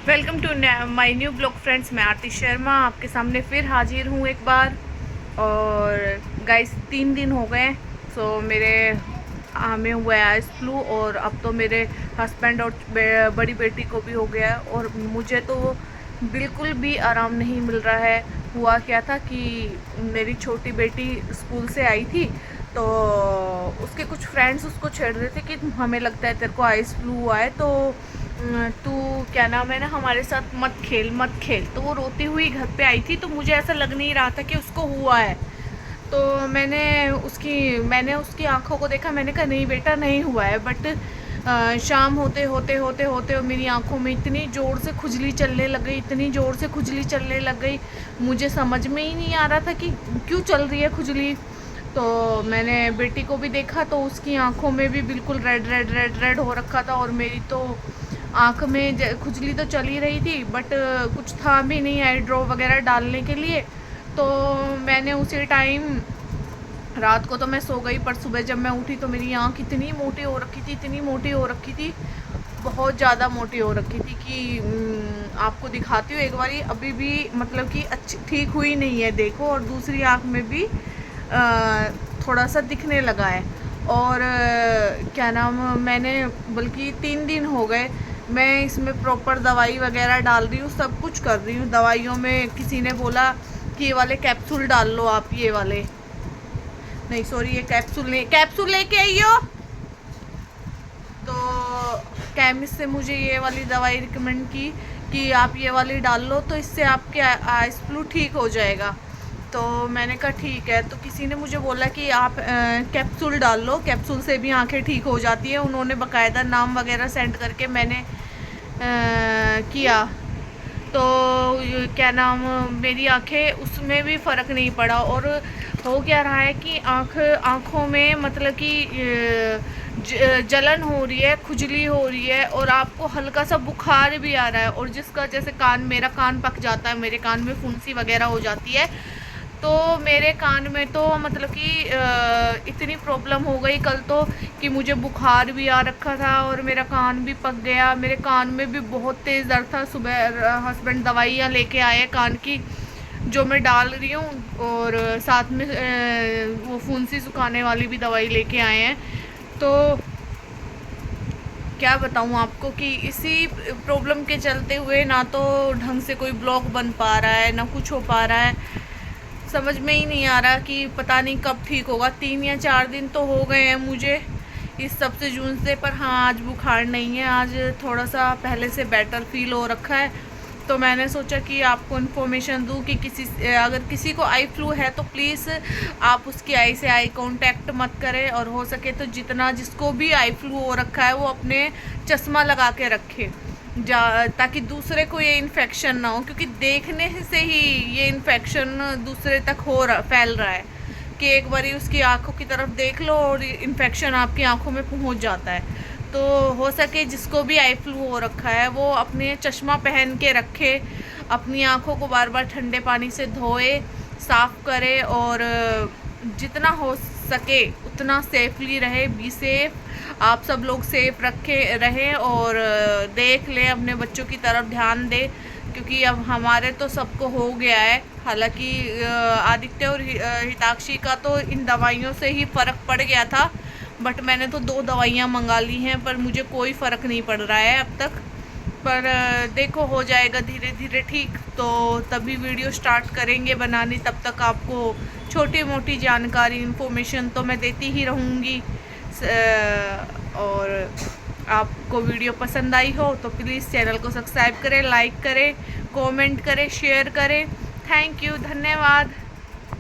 Welcome to my new blog friends. मैं आरती शर्मा आपके सामने फिर हाजिर हूँ एक बार। और गाइस 3 दिन हो गए। सो मेरे हमें हुआ है आइस फ्लू, और अब तो मेरे हस्बैंड और बड़ी बेटी को भी हो गया है। और मुझे तो बिल्कुल भी आराम नहीं मिल रहा है। हुआ क्या था कि मेरी छोटी बेटी स्कूल से आई थी, तो उसके कुछ फ्रेंड्स उसको छेड़ रहे थे कि हमें लगता है तेरे को आइस फ्लू हुआ है, तो तू क्या नाम है ना हमारे साथ मत खेल मत खेल। तो वो रोती हुई घर पे आई थी, तो मुझे ऐसा लग नहीं रहा था कि उसको हुआ है। तो मैंने उसकी आंखों को देखा। मैंने कहा नहीं बेटा नहीं हुआ है। बट शाम होते होते होते होते मेरी आंखों में इतनी ज़ोर से खुजली चलने लग गई, इतनी ज़ोर से खुजली चलने लग गई, मुझे समझ में ही नहीं आ रहा था कि क्यों चल रही है खुजली। तो मैंने बेटी को भी देखा, तो उसकी आंखों में भी बिल्कुल रेड रेड रेड रेड हो रखा था। और मेरी तो आँख में खुजली तो चल ही रही थी, बट कुछ था भी नहीं आई ड्रॉप वगैरह डालने के लिए। तो मैंने उसी टाइम रात को तो मैं सो गई, पर सुबह जब मैं उठी तो मेरी आँख इतनी मोटी हो रखी थी, इतनी मोटी हो रखी थी, बहुत ज़्यादा मोटी हो रखी थी कि आपको दिखाती हूँ एक बारी। अभी भी मतलब कि अच्छी ठीक हुई नहीं है, देखो। और दूसरी आँख में भी थोड़ा सा दिखने लगा है। और क्या नाम, मैंने बल्कि 3 दिन हो गए मैं इसमें प्रॉपर दवाई वगैरह डाल रही हूँ, सब कुछ कर रही हूँ। दवाइयों में किसी ने बोला कि ये वाले कैप्सूल डाल लो आप, ये वाले नहीं सॉरी ये कैप्सूल लेके आइयो। तो केमिस्ट से मुझे ये वाली दवाई रिकमेंड की कि आप ये वाली डाल लो, तो इससे आपके आइस फ्लू ठीक हो जाएगा। तो मैंने कहा ठीक है। तो किसी ने मुझे बोला कि आप कैप्सूल डाल लो, कैप्सूल से भी आंखें ठीक हो जाती है। उन्होंने बाकायदा नाम वगैरह सेंड करके मैंने किया। तो क्या नाम, मेरी आंखें उसमें भी फ़र्क नहीं पड़ा। और हो क्या रहा है कि आँखों में मतलब कि जलन हो रही है, खुजली हो रही है, और आपको हल्का सा बुखार भी आ रहा है। और जिसका जैसे मेरा कान पक जाता है, मेरे कान में फुंसी वगैरह हो जाती है, तो मेरे कान में तो मतलब कि इतनी प्रॉब्लम हो गई कल तो कि मुझे बुखार भी आ रखा था और मेरा कान भी पक गया। मेरे कान में भी बहुत तेज़ दर्द था। सुबह हस्बैंड दवाइयाँ लेके आए कान की, जो मैं डाल रही हूँ, और साथ में वो फुंसी सुखाने वाली भी दवाई लेके आए हैं। तो क्या बताऊँ आपको कि इसी प्रॉब्लम के चलते हुए ना तो ढंग से कोई ब्लॉग बन पा रहा है, ना कुछ हो पा रहा है। समझ में ही नहीं आ रहा कि पता नहीं कब ठीक होगा। 3 या 4 दिन तो हो गए हैं मुझे इस सब से जून से। पर हाँ, आज बुखार नहीं है, आज थोड़ा सा पहले से बेटर फील हो रखा है। तो मैंने सोचा कि आपको इन्फॉर्मेशन दूँ कि अगर किसी को आई फ्लू है तो प्लीज़ आप उसकी आई से आई कांटेक्ट मत करें। और हो सके तो जितना जिसको भी आई फ्लू हो रखा है वो अपने चश्मा लगा के रखे, ताकि दूसरे को ये इन्फेक्शन ना हो। क्योंकि देखने से ही ये इन्फेक्शन दूसरे तक फैल रहा है कि एक बारी उसकी आंखों की तरफ देख लो और इन्फेक्शन आपकी आंखों में पहुंच जाता है। तो हो सके जिसको भी आई फ्लू हो रखा है वो अपने चश्मा पहन के रखे, अपनी आंखों को बार बार ठंडे पानी से धोए, साफ़ करे, और जितना हो सके उतना सेफली रहे। बी सेफ, आप सब लोग सेफ रखे रहें, और देख ले अपने बच्चों की तरफ ध्यान दे। क्योंकि अब हमारे तो सबको हो गया है। हालांकि आदित्य और हिताक्षी का तो इन दवाइयों से ही फ़र्क पड़ गया था, बट मैंने तो 2 दवाइयाँ मंगा ली हैं, पर मुझे कोई फ़र्क नहीं पड़ रहा है अब तक। पर देखो हो जाएगा धीरे धीरे ठीक, तो तभी वीडियो स्टार्ट करेंगे बनानी। तब तक आपको छोटी मोटी जानकारी इन्फॉर्मेशन तो मैं देती ही रहूँगी। और आपको वीडियो पसंद आई हो तो प्लीज़ चैनल को सब्सक्राइब करें, लाइक करें, कमेंट करें, शेयर करें। थैंक यू, धन्यवाद।